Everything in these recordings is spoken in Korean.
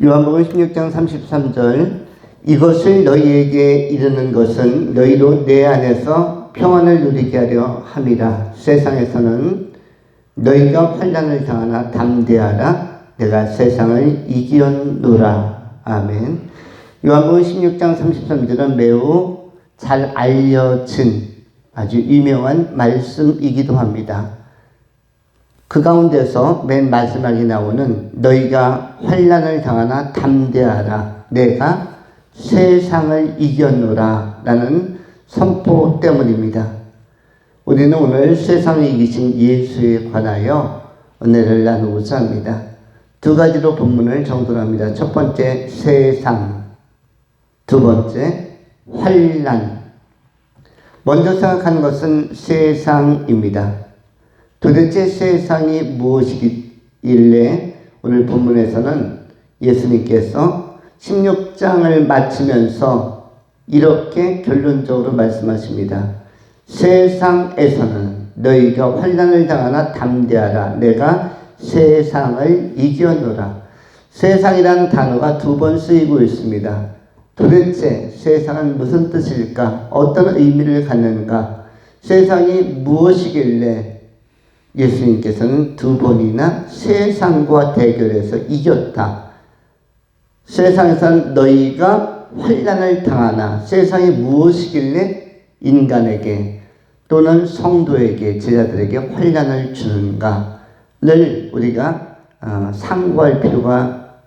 요한복음 16장 33절 이것을 너희에게 이르는 것은 너희로 내 안에서 평안을 누리게 하려 함이라. 세상에서는 너희가 환난을 당하나 담대하라. 내가 세상을 이기었노라. 아멘. 요한복음 16장 33절은 매우 잘 알려진 아주 유명한 말씀이기도 합니다. 그 가운데서 맨 마지막에 나오는 너희가 환난을 당하나 담대하라. 내가 세상을 이겼노라 라는 선포 때문입니다. 우리는 오늘 세상을 이기신 예수에 관하여 은혜를 나누고자 합니다. 두 가지로 본문을 정돈합니다. 첫 번째 세상, 두 번째 환난. 먼저 생각하는 것은 세상입니다. 도대체 세상이 무엇이길래 오늘 본문에서는 예수님께서 16장을 마치면서 이렇게 결론적으로 말씀하십니다. 세상에서는 너희가 환난을 당하나 담대하라. 내가 세상을 이겼노라. 세상이라는 단어가 두 번 쓰이고 있습니다. 도대체 세상은 무슨 뜻일까? 어떤 의미를 갖는가? 세상이 무엇이길래 예수님께서는 두 번이나 세상과 대결해서 이겼다. 세상에서는 너희가 환난을 당하나 세상이 무엇이길래 인간에게 또는 성도에게 제자들에게 환난을 주는가를 우리가 상고할 필요가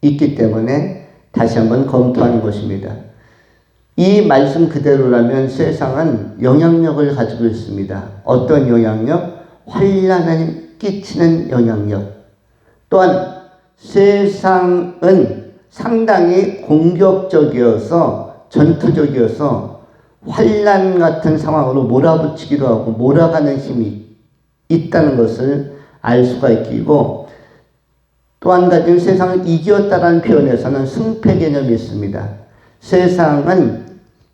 있기 때문에 다시 한번 검토하는 것입니다. 이 말씀 그대로라면 세상은 영향력을 가지고 있습니다. 어떤 영향력? 환난을 끼치는 영향력. 또한 세상은 상당히 공격적이어서 전투적이어서 환난 같은 상황으로 몰아붙이기도 하고 몰아가는 힘이 있다는 것을 알 수가 있고, 또 한 가지는 세상을 이겼다라는 표현에서는 승패 개념이 있습니다. 세상은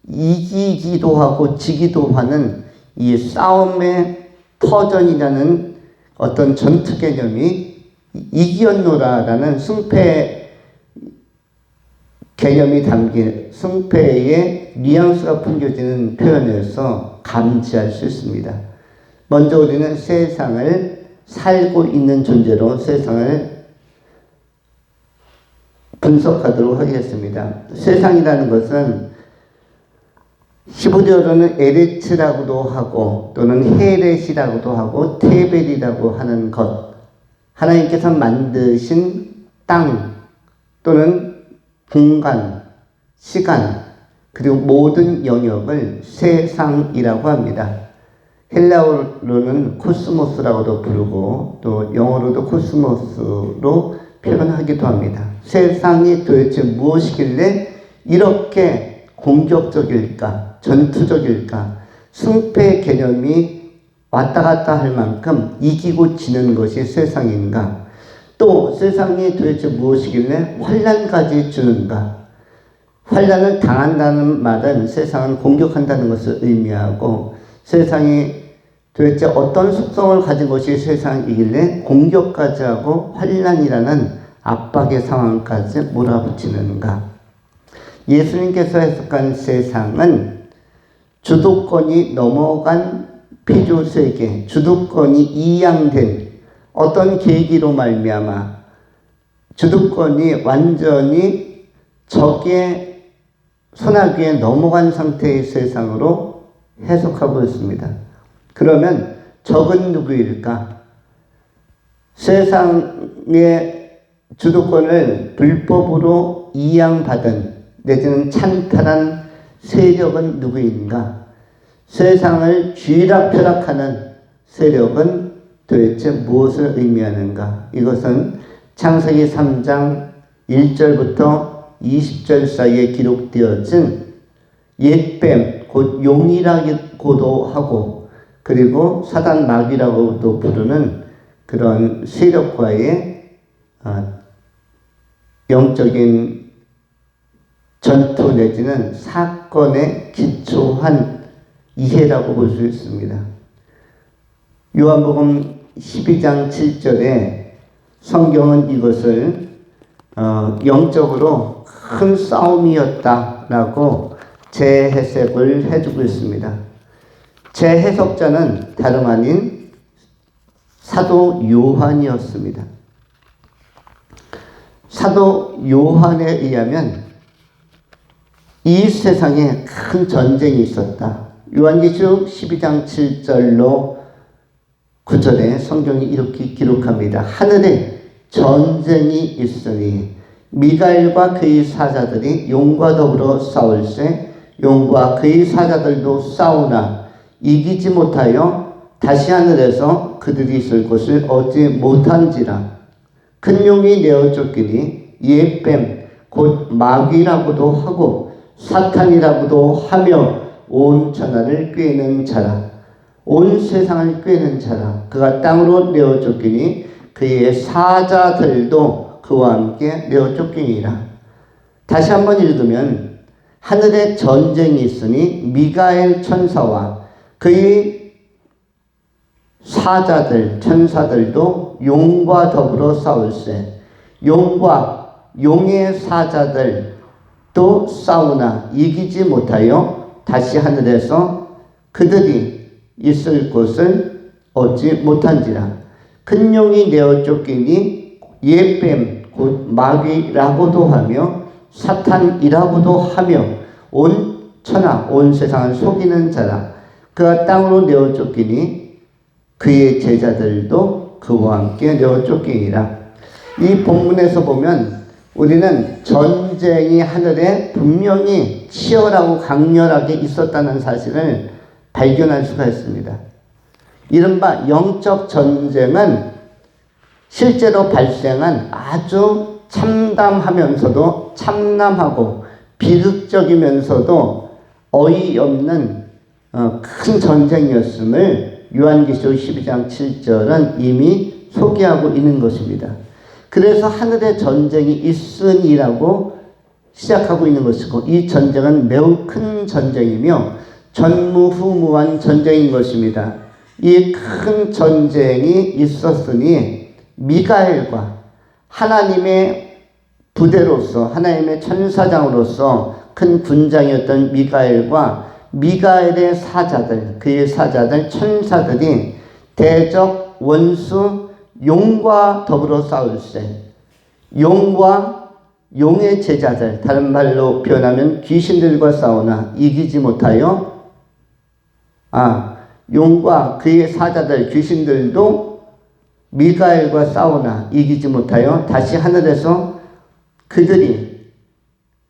이기기도 하고 지기도 하는 이 싸움의 터전이라는 어떤 전투 개념이 이기었노라라는 승패 개념이 담긴 승패의 뉘앙스가 풍겨지는 표현에서 감지할 수 있습니다. 먼저 우리는 세상을 살고 있는 존재로 세상을 분석하도록 하겠습니다. 세상이라는 것은 히브리어로는 에레츠라고도 하고 또는 헤렛이라고도 하고 테벨이라고 하는 것, 하나님께서 만드신 땅 또는 공간, 시간, 그리고 모든 영역을 세상이라고 합니다. 헬라어로는 코스모스라고도 부르고 또 영어로도 코스모스로 표현하기도 합니다. 세상이 도대체 무엇이길래 이렇게 공격적일까? 전투적일까? 승패 개념이 왔다 갔다 할 만큼 이기고 지는 것이 세상인가? 또 세상이 도대체 무엇이길래 환난까지 주는가? 환난을 당한다는 말은 세상은 공격한다는 것을 의미하고, 세상이 도대체 어떤 속성을 가진 것이 세상이길래 공격까지 하고 환난이라는 압박의 상황까지 몰아붙이는가? 예수님께서 해석한 세상은 주도권이 넘어간 피조세계, 주도권이 이양된 어떤 계기로 말미암아 주도권이 완전히 적의 손아귀에 넘어간 상태의 세상으로 해석하고 있습니다. 그러면 적은 누구일까? 세상의 주도권을 불법으로 이양받은 내지는 찬탈한 세력은 누구인가? 세상을 쥐락펴락하는 세력은 도대체 무엇을 의미하는가? 이것은 창세기 3장 1절부터 20절 사이에 기록되어진 옛뱀, 곧 용이라고도 하고 그리고 사단 마귀라고도 부르는 그런 세력과의 영적인 전투 내지는 사건에 기초한 이해라고 볼 수 있습니다. 요한복음 12장 7절에 성경은 이것을 영적으로 큰 싸움이었다라고 재해석을 해주고 있습니다. 재해석자는 다름 아닌 사도 요한이었습니다. 사도 요한에 의하면 이 세상에 큰 전쟁이 있었다. 요한계시록 12장 7절로 9절에 성경이 이렇게 기록합니다. 하늘에 전쟁이 있으니 미가엘과 그의 사자들이 용과 더불어 싸울세 용과 그의 사자들도 싸우나 이기지 못하여 다시 하늘에서 그들이 있을 곳을 얻지 못한지라. 큰 용이 내어 쫓기니 옛뱀 곧 마귀라고도 하고 사탄이라고도 하며 온 천하를 꿰는 자라. 온 세상을 꿰는 자라. 그가 땅으로 내어 쫓기니 그의 사자들도 그와 함께 내어 쫓기니라. 다시 한번 읽으면 하늘에 전쟁이 있으니 미가엘 천사와 그의 사자들 천사들도 용과 더불어 싸울세 용과 용의 사자들도 싸우나 이기지 못하여 다시 하늘에서 그들이 있을 곳을 얻지 못한지라. 큰 용이 내어 쫓기니 옛뱀 곧 마귀라고도 하며 사탄이라고도 하며 온 천하 온 세상을 속이는 자라. 그가 땅으로 내어 쫓기니 그의 제자들도 그와 함께 내어 쫓기니라. 이 본문에서 보면 우리는 전쟁이 하늘에 분명히 치열하고 강렬하게 있었다는 사실을 발견할 수가 있습니다. 이른바 영적 전쟁은 실제로 발생한 아주 참담하면서도 참남하고 비극적이면서도 어이없는 큰 전쟁이었음을 요한계시록 12장 7절은 이미 소개하고 있는 것입니다. 그래서 하늘에 전쟁이 있으니라고 시작하고 있는 것이고 이 전쟁은 매우 큰 전쟁이며 전무후무한 전쟁인 것입니다. 이 큰 전쟁이 있었으니 미가엘과 하나님의 부대로서 하나님의 천사장으로서 큰 군장이었던 미가엘과 미가엘의 사자들 그의 사자들 천사들이 대적 원수 용과 더불어 싸울세 용과 용의 제자들 다른 말로 표현하면 귀신들과 싸우나 이기지 못하여 용과 그의 사자들 귀신들도 미가엘과 싸우나 이기지 못하여 다시 하늘에서 그들이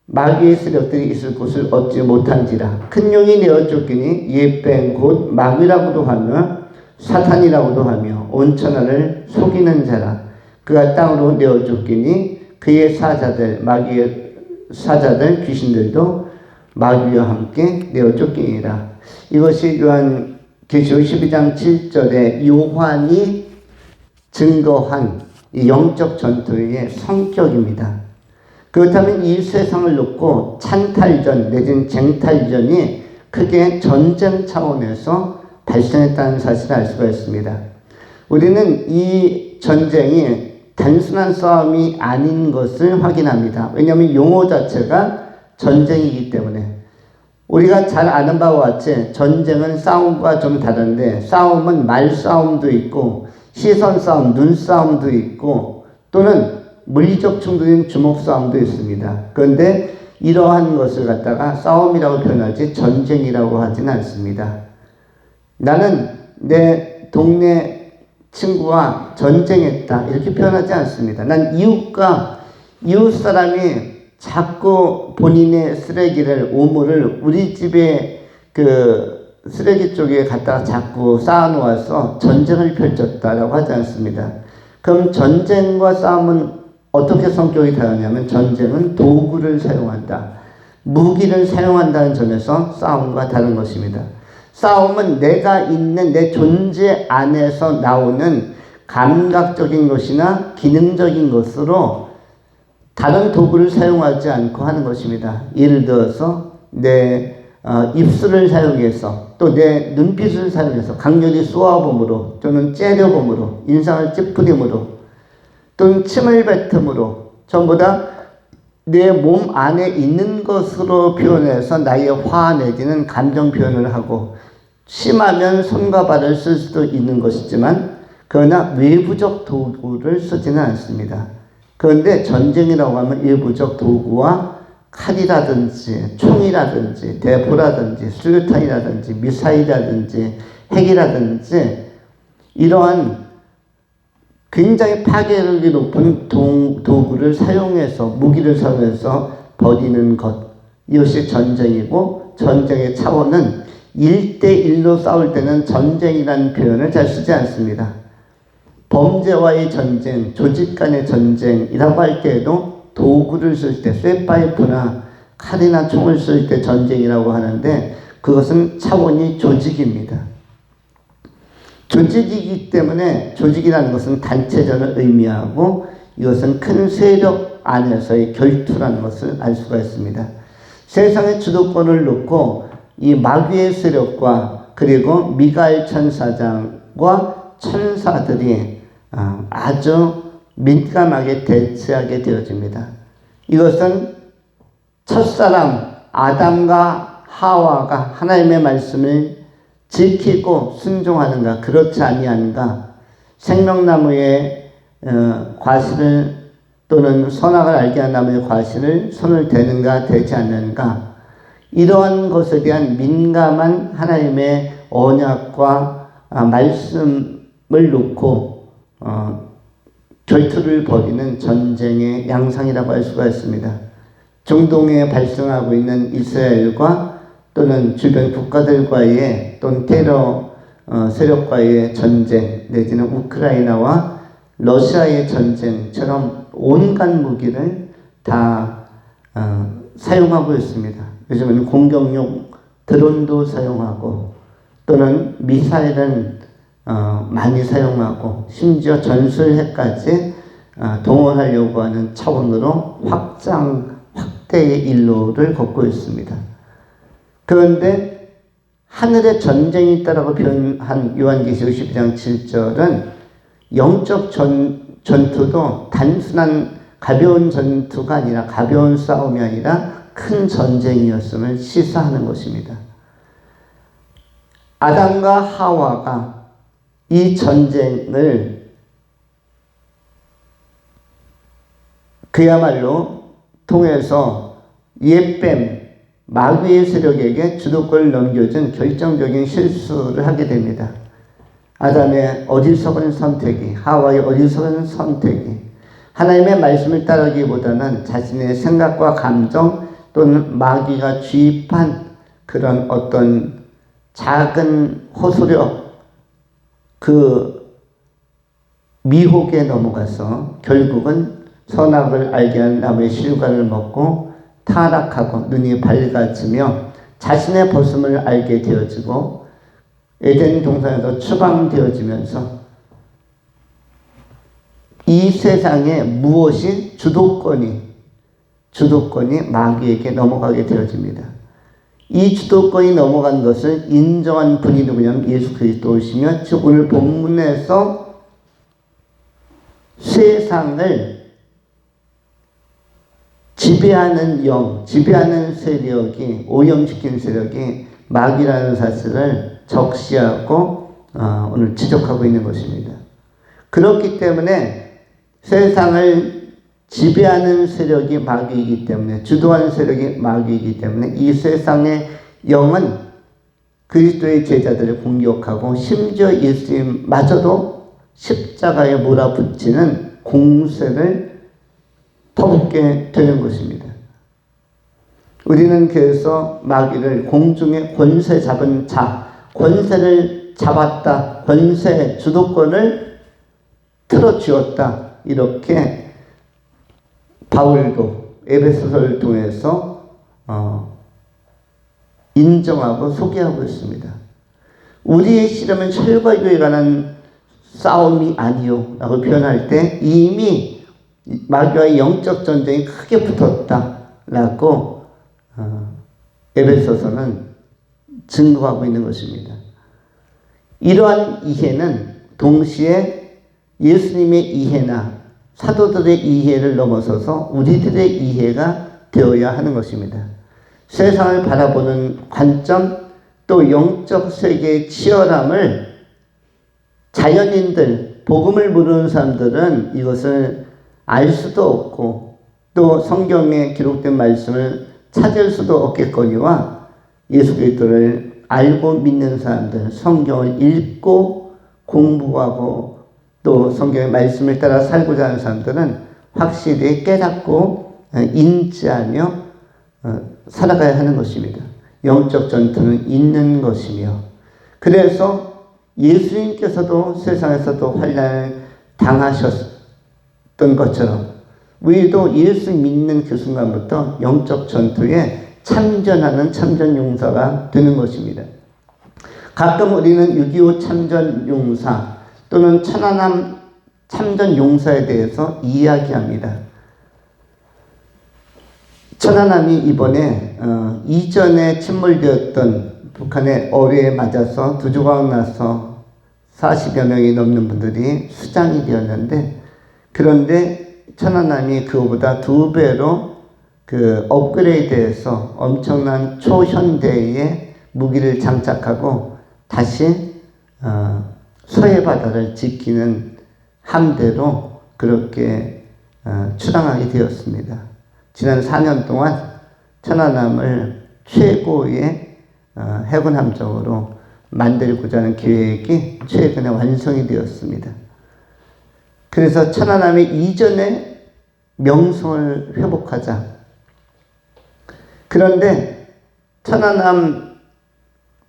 마귀의 세력들이 있을 곳을 얻지 못한지라. 큰 용이 내어 쫓기니 옛뱀 곧 마귀라고도 하며 사탄이라고도 하며 온 천하를 속이는 자라. 그가 땅으로 내어 쫓기니 그의 사자들 마귀의 사자들 귀신들도 마귀와 함께 내어 쫓기니라. 이것이 요한계시록 12장 7절에 요한이 증거한 이 영적 전투의 성격입니다. 그렇다면 이 세상을 놓고 찬탈전 내지는 쟁탈전이 크게 전쟁 차원에서 발생했다는 사실을 알 수가 있습니다. 우리는 이 전쟁이 단순한 싸움이 아닌 것을 확인합니다. 왜냐하면 용어 자체가 전쟁이기 때문에 우리가 잘 아는 바와 같이 전쟁은 싸움과 좀 다른데 싸움은 말싸움도 있고 시선 싸움, 눈싸움도 있고 또는 물리적 충돌인 주먹 싸움도 있습니다. 그런데 이러한 것을 갖다가 싸움이라고 표현하지 전쟁이라고 하지는 않습니다. 나는 내 동네 친구와 전쟁했다 이렇게 표현하지 않습니다. 난 이웃 사람이 자꾸 본인의 쓰레기를 오물을 우리 집에 그 쓰레기 쪽에 갖다가 자꾸 쌓아놓아서 전쟁을 펼쳤다라고 하지 않습니다. 그럼 전쟁과 싸움은 어떻게 성격이 다르냐면 전쟁은 도구를 사용한다. 무기를 사용한다는 점에서 싸움과 다른 것입니다. 싸움은 내가 있는 내 존재 안에서 나오는 감각적인 것이나 기능적인 것으로 다른 도구를 사용하지 않고 하는 것입니다. 예를 들어서 내 입술을 사용해서 또 내 눈빛을 사용해서 강렬히 쏘아봄으로 또는 째려봄으로 인상을 찌푸림으로 또는 침을 뱉음으로 전부 다 내 몸 안에 있는 것으로 표현해서 나의 화 내지는 감정 표현을 하고, 심하면 손과 발을 쓸 수도 있는 것이지만 그러나 외부적 도구를 쓰지는 않습니다. 그런데 전쟁이라고 하면 외부적 도구와 칼이라든지 총이라든지 대포라든지 수류탄이라든지 미사일이라든지 핵이라든지 이러한 굉장히 파괴력이 높은 도구를 사용해서, 무기를 사용해서 벌이는 것, 이것이 전쟁이고, 전쟁의 차원은 1대1로 싸울 때는 전쟁이라는 표현을 잘 쓰지 않습니다. 범죄와의 전쟁, 조직 간의 전쟁이라고 할 때에도 도구를 쓸 때, 쇠파이프나 칼이나 총을 쓸 때 전쟁이라고 하는데, 그것은 차원이 조직입니다. 조직이기 때문에, 조직이라는 것은 단체전을 의미하고, 이것은 큰 세력 안에서의 결투라는 것을 알 수가 있습니다. 세상의 주도권을 놓고 이 마귀의 세력과 그리고 미가엘 천사장과 천사들이 아주 민감하게 대치하게 되어집니다. 이것은 첫사람 아담과 하와가 하나님의 말씀을 지키고 순종하는가, 그렇지 아니한가, 생명나무의 과실을 또는 선악을 알게 한 나무의 과실을 손을 대는가 대지 않는가, 이러한 것에 대한 민감한 하나님의 언약과 말씀을 놓고 결투를 벌이는 전쟁의 양상이라고 할 수가 있습니다. 중동에 발생하고 있는 이스라엘과 또는 주변 국가들과의 또는 테러 세력과의 전쟁, 내지는 우크라이나와 러시아의 전쟁처럼 온갖 무기를 다 사용하고 있습니다. 요즘은 공격용 드론도 사용하고, 또는 미사일은 많이 사용하고, 심지어 전술핵까지 동원하려고 하는 차원으로 확대의 일로를 걷고 있습니다. 그런데 하늘에 전쟁이 있다라고 표현한 요한계시록 12장 7절은 영적 전투도 단순한 가벼운 전투가 아니라, 가벼운 싸움이 아니라 큰 전쟁이었음을 시사하는 것입니다. 아담과 하와가 이 전쟁을 그야말로 통해서 옛뱀, 마귀의 세력에게 주도권을 넘겨준 결정적인 실수를 하게 됩니다. 아담의 어리석은 선택이, 하와의 어리석은 선택이 하나님의 말씀을 따르기보다는 자신의 생각과 감정 또는 마귀가 주입한 그런 어떤 작은 호소력, 그 미혹에 넘어가서 결국은 선악을 알게 한 나무의 실과를 먹고 타락하고 눈이 밝아지며 자신의 벗음을 알게 되어지고, 에덴 동산에서 추방되어지면서 이 세상에 무엇이 주도권이 마귀에게 넘어가게 되어집니다. 이 주도권이 넘어간 것을 인정한 분이 누구냐면 예수 그리스도이시며, 즉 오늘 본문에서 세상을 지배하는 지배하는 세력이, 오염시킨 세력이 마귀라는 사실을 적시하고 오늘 지적하고 있는 것입니다. 그렇기 때문에 세상을 지배하는 세력이 마귀이기 때문에, 주도하는 세력이 마귀이기 때문에 이 세상의 영은 그리스도의 제자들을 공격하고, 심지어 예수님마저도 십자가에 몰아붙이는 공세를 퍼붓게 되는 것입니다. 우리는 그래서 마귀를 공중에 권세 잡은 자, 권세를 잡았다, 권세 주도권을 틀어쥐었다, 이렇게 바울도 에베소서를 통해서 인정하고 소개하고 있습니다. 우리의 씨름은 혈과 육에 관한 싸움이 아니요 라고 표현할 때 이미 마귀와의 영적 전쟁이 크게 붙었다라고 에베소서는 증거하고 있는 것입니다. 이러한 이해는 동시에 예수님의 이해나 사도들의 이해를 넘어서서 우리들의 이해가 되어야 하는 것입니다. 세상을 바라보는 관점, 또 영적 세계의 치열함을 자연인들, 복음을 모르는 사람들은 이것을 알 수도 없고 또 성경에 기록된 말씀을 찾을 수도 없겠거니와 예수 그리스도를 알고 믿는 사람들, 성경을 읽고 공부하고 또 성경의 말씀을 따라 살고자 하는 사람들은 확실히 깨닫고 인지하며 살아가야 하는 것입니다. 영적 전투는 있는 것이며, 그래서 예수님께서도 세상에서도 환난을 당하셨던 것처럼 우리도 예수 믿는 그 순간부터 영적 전투에 참전하는 참전용사가 되는 것입니다. 가끔 우리는 6.25 참전용사 또는 천안함 참전용사에 대해서 이야기합니다. 천안함이 이번에 이전에 침몰되었던 북한의 어뢰에 맞아서 두 조각 나서 40여 명이 넘는 분들이 수장이 되었는데, 그런데 천안함이 그거보다 2배로 업그레이드해서 엄청난 초현대의 무기를 장착하고 다시 서해 바다를 지키는 함대로 그렇게 출항하게 되었습니다. 지난 4년 동안 천안함을 최고의 해군 함정으로 만들고자 하는 계획이 최근에 완성이 되었습니다. 그래서 천안함이 이전의 명성을 회복하자. 그런데 천안함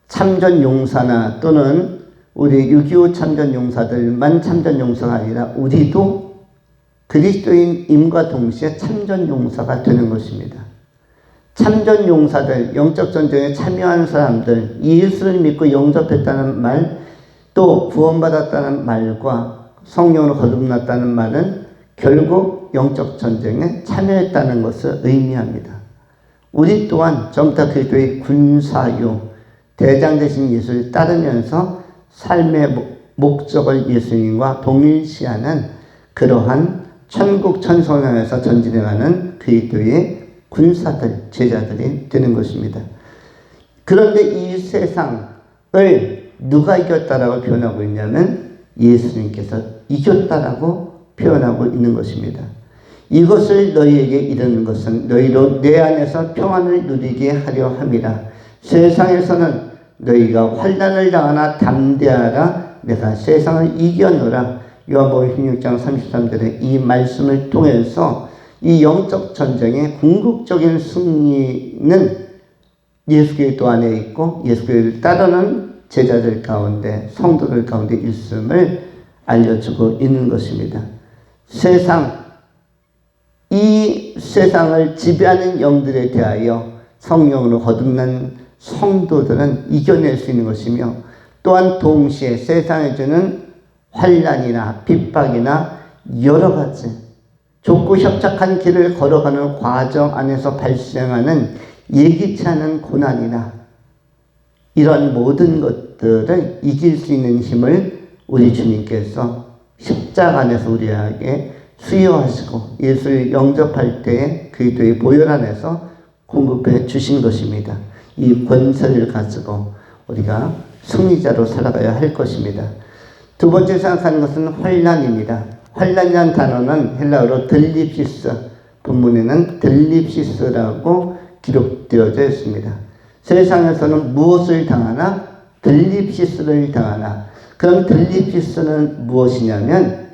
참전용사나 또는 우리 6.25 참전용사들만 참전용사가 아니라 우리도 그리스도인임과 동시에 참전용사가 되는 것입니다. 참전용사들, 영적 전쟁에 참여한 사람들, 예수를 믿고 영접했다는 말, 또 구원받았다는 말과 성령으로 거듭났다는 말은 결국 영적 전쟁에 참여했다는 것을 의미합니다. 우리 또한 전부터 그리스도의 군사요, 대장 되신 예수를 따르면서 삶의 목적을 예수님과 동일시하는 그러한 천국 천성향에서 전진해가는 그리스도의 군사들, 제자들이 되는 것입니다. 그런데 이 세상을 누가 이겼다라고 표현하고 있냐면 예수님께서 이겼다라고 표현하고 있는 것입니다. 이것을 너희에게 이르는 것은 너희로 내 안에서 평안을 누리게 하려 함이라. 세상에서는 너희가 환난을 당하나 담대하라. 내가 세상을 이겨노라. 요한복음 16장 33절의 이 말씀을 통해서 이 영적 전쟁의 궁극적인 승리는 예수 그리스도 안에 있고 예수 그리스도를 따르는 제자들 가운데, 성도들 가운데 있음을 알려주고 있는 것입니다. 이 세상을 지배하는 영들에 대하여 성령으로 거듭난 성도들은 이겨낼 수 있는 것이며, 또한 동시에 세상에 주는 환난이나 핍박이나 여러 가지 좁고 협착한 길을 걸어가는 과정 안에서 발생하는 예기치 않은 고난이나 이런 모든 것들을 이길 수 있는 힘을 우리 주님께서 십자가 안에서 우리에게 수여하시고 예수를 영접할 때에 그리스도의 보혈 안에서 공급해 주신 것입니다. 이 권세를 가지고 우리가 승리자로 살아가야 할 것입니다. 두 번째 생각하는 것은 환난입니다. 환난이라는 단어는 헬라어로 들립시스, 본문에는 들립시스라고 기록되어져 있습니다. 세상에서는 무엇을 당하나? 들립시스를 당하나. 그럼 들립시스는 무엇이냐면,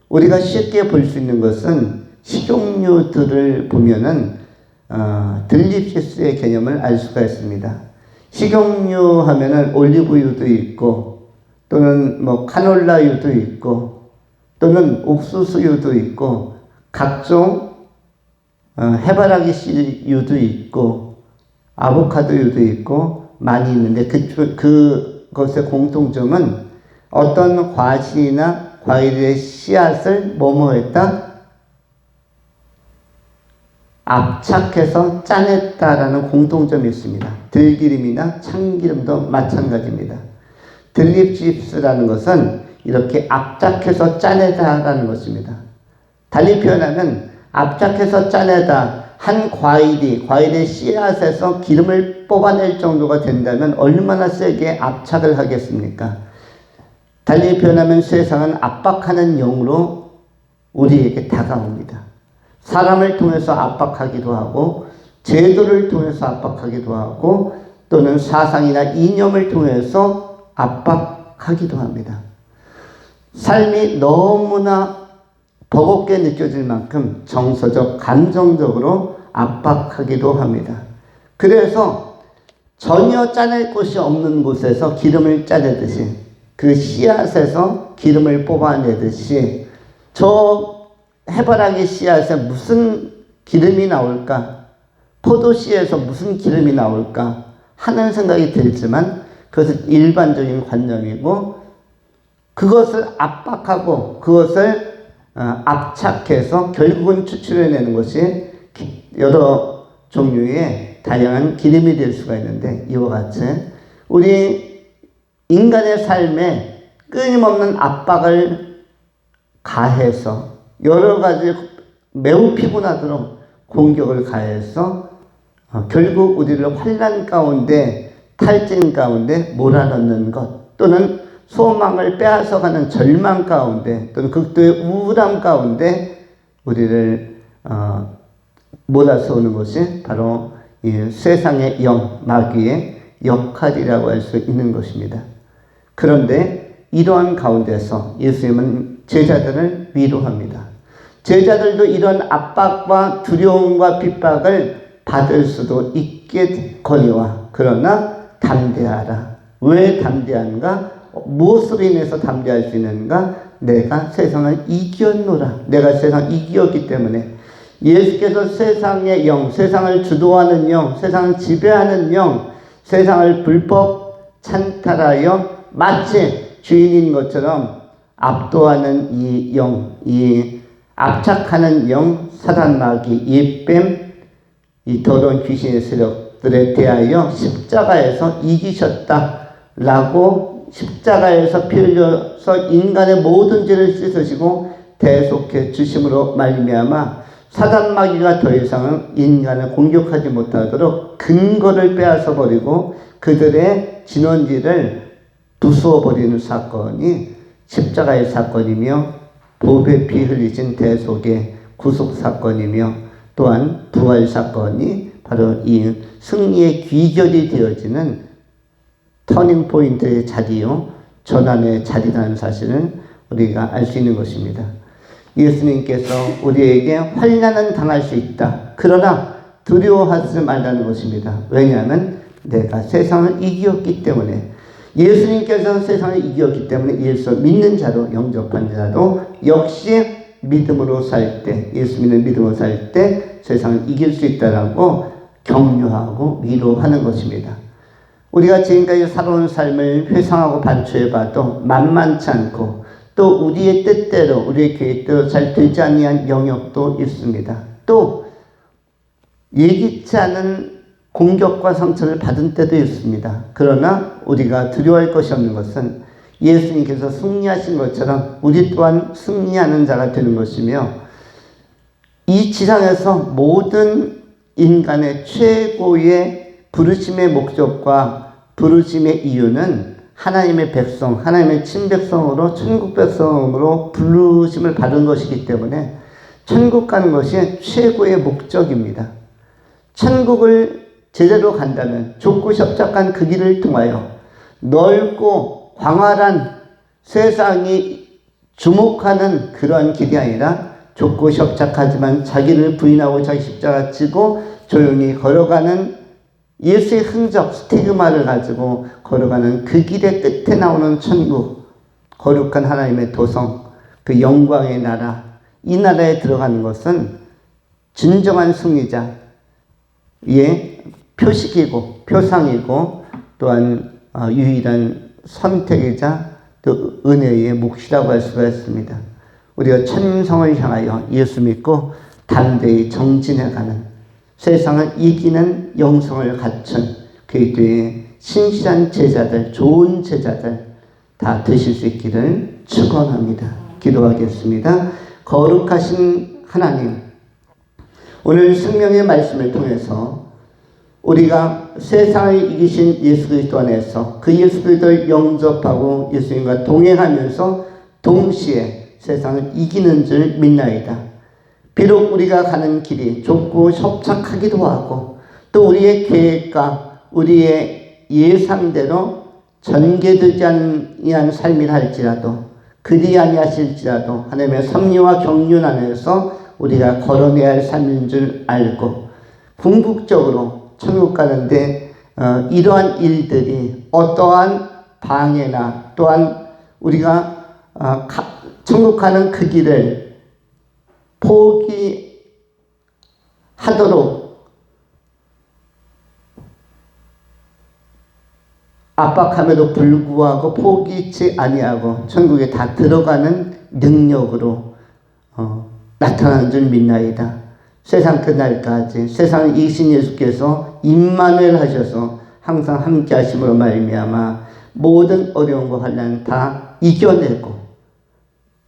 우리가 쉽게 볼 수 있는 것은 식용유들을 보면은 들립시스의 개념을 알 수가 있습니다. 식용유 하면은 올리브유도 있고, 또는 카놀라유도 있고, 또는 옥수수유도 있고, 각종 해바라기 씨유도 있고, 아보카도유도 있고 많이 있는데 그것의 공통점은 어떤 과실이나 과일의 씨앗을 뭐뭐했다? 압착해서 짜냈다라는 공통점이 있습니다. 들기름이나 참기름도 마찬가지입니다. 들립십스라는 것은 이렇게 압착해서 짜내다라는 것입니다. 달리 표현하면 압착해서 짜내다 한 과일의 씨앗에서 기름을 뽑아낼 정도가 된다면 얼마나 세게 압착을 하겠습니까? 달리 표현하면 세상은 압박하는 영으로 우리에게 다가옵니다. 사람을 통해서 압박하기도 하고 제도를 통해서 압박하기도 하고 또는 사상이나 이념을 통해서 압박하기도 합니다. 삶이 너무나 버겁게 느껴질 만큼 정서적, 감정적으로 압박하기도 합니다. 그래서 전혀 짜낼 곳이 없는 곳에서 기름을 짜내듯이 그 씨앗에서 기름을 뽑아내듯이 저 해바라기 씨앗에 무슨 기름이 나올까? 포도씨에서 무슨 기름이 나올까? 하는 생각이 들지만 그것은 일반적인 관념이고 그것을 압박하고 그것을 압착해서 결국은 추출해내는 것이 여러 종류의 다양한 기름이 될 수가 있는데 이와 같이 우리 인간의 삶에 끊임없는 압박을 가해서 여러 가지 매우 피곤하도록 공격을 가해서 결국 우리를 환난 가운데 탈진 가운데 몰아넣는 것 또는 소망을 빼앗아가는 절망 가운데 또는 극도의 우울함 가운데 우리를 몰아서오는 것이 바로 이 세상의 영, 마귀의 역할이라고 할 수 있는 것입니다. 그런데 이러한 가운데서 예수님은 제자들을 위로합니다. 제자들도 이런 압박과 두려움과 핍박을 받을 수도 있겠거니와 그러나 담대하라. 왜 담대한가? 무엇으로 인해서 담대할 수 있는가? 내가 세상을 이겼노라. 내가 세상을 이겼기 때문에 예수께서 세상의 영, 세상을 주도하는 영, 세상을 지배하는 영, 세상을 불법 찬탈하여 마치 주인인 것처럼 압도하는 이 영, 이 압착하는 영, 사단 마귀, 이 뱀, 이 더러운 귀신의 세력들에 대하여 십자가에서 이기셨다라고 십자가에서 피 흘려서 인간의 모든 죄를 씻으시고 대속해 주심으로 말미암아 사단 마귀가 더 이상은 인간을 공격하지 못하도록 근거를 빼앗아 버리고 그들의 진원지를 부수어 버리는 사건이 십자가의 사건이며 보배 피 흘리신 대속의 구속 사건이며 또한 부활 사건이 바로 이 승리의 귀결이 되어지는 터닝 포인트의 자리요 전환의 자리라는 사실을 우리가 알 수 있는 것입니다. 예수님께서 우리에게 환난은 당할 수 있다. 그러나 두려워하지 말라는 것입니다. 왜냐하면 내가 세상을 이겼기 때문에 예수님께서 세상을 이겼기 때문에 예수 믿는 자로 영접한 자도 역시 믿음으로 살 때 예수 믿는 믿음으로 살 때 세상을 이길 수 있다라고 격려하고 위로하는 것입니다. 우리가 지금까지 살아온 삶을 회상하고 반추해봐도 만만치 않고 또 우리의 뜻대로 우리의 계획대로 잘 되지 아니한 영역도 있습니다. 또 예기치 않은 공격과 상처를 받은 때도 있습니다. 그러나 우리가 두려워할 것이 없는 것은 예수님께서 승리하신 것처럼 우리 또한 승리하는 자가 되는 것이며 이 지상에서 모든 인간의 최고의 부르심의 목적과 부르심의 이유는 하나님의 백성, 하나님의 친백성으로 천국 백성으로 부르심을 받은 것이기 때문에 천국 가는 것이 최고의 목적입니다. 천국을 제대로 간다면 좁고 협착한 그 길을 통하여 넓고 광활한 세상이 주목하는 그러한 길이 아니라 좁고 협착하지만 자기를 부인하고 자기 십자가 지고 조용히 걸어가는 예수의 흔적, 스티그마를 가지고 걸어가는 그 길의 끝에 나오는 천국, 거룩한 하나님의 도성, 그 영광의 나라, 이 나라에 들어가는 것은 진정한 승리자의 표식이고 표상이고 또한 유일한 선택이자 또 은혜의 몫이라고 할 수가 있습니다. 우리가 천성을 향하여 예수 믿고 담대히 정진해가는 세상을 이기는 영성을 갖춘 그리스도의 신실한 제자들, 좋은 제자들 다 되실 수 있기를 축원합니다. 기도하겠습니다. 거룩하신 하나님, 오늘 생명의 말씀을 통해서 우리가 세상을 이기신 예수 그리스도 안에서 그 예수 그리스도를 영접하고 예수님과 동행하면서 동시에 세상을 이기는 줄 믿나이다. 비록 우리가 가는 길이 좁고 협착하기도 하고 또 우리의 계획과 우리의 예상대로 전개되지 아니한 삶이라 할지라도 그리 아니하실지라도 하나님의 섭리와 경륜 안에서 우리가 걸어내야 할 삶인 줄 알고 궁극적으로 천국 가는데 이러한 일들이 어떠한 방해나 또한 우리가 천국 가는 그 길을 포기하도록 압박함에도 불구하고 포기치 아니하고 천국에 다 들어가는 능력으로 나타나는 줄 믿나이다. 세상 끝날까지 세상을 이기신 예수께서 임마누엘 하셔서 항상 함께 하심으로 말미암아 모든 어려움과 환난 다 이겨내고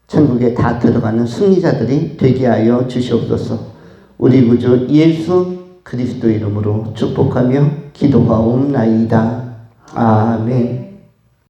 천국에 다 들어가는 승리자들이 되게 하여 주시옵소서. 우리 구주 예수 그리스도 이름으로 축복하며 기도하옵나이다. 아멘.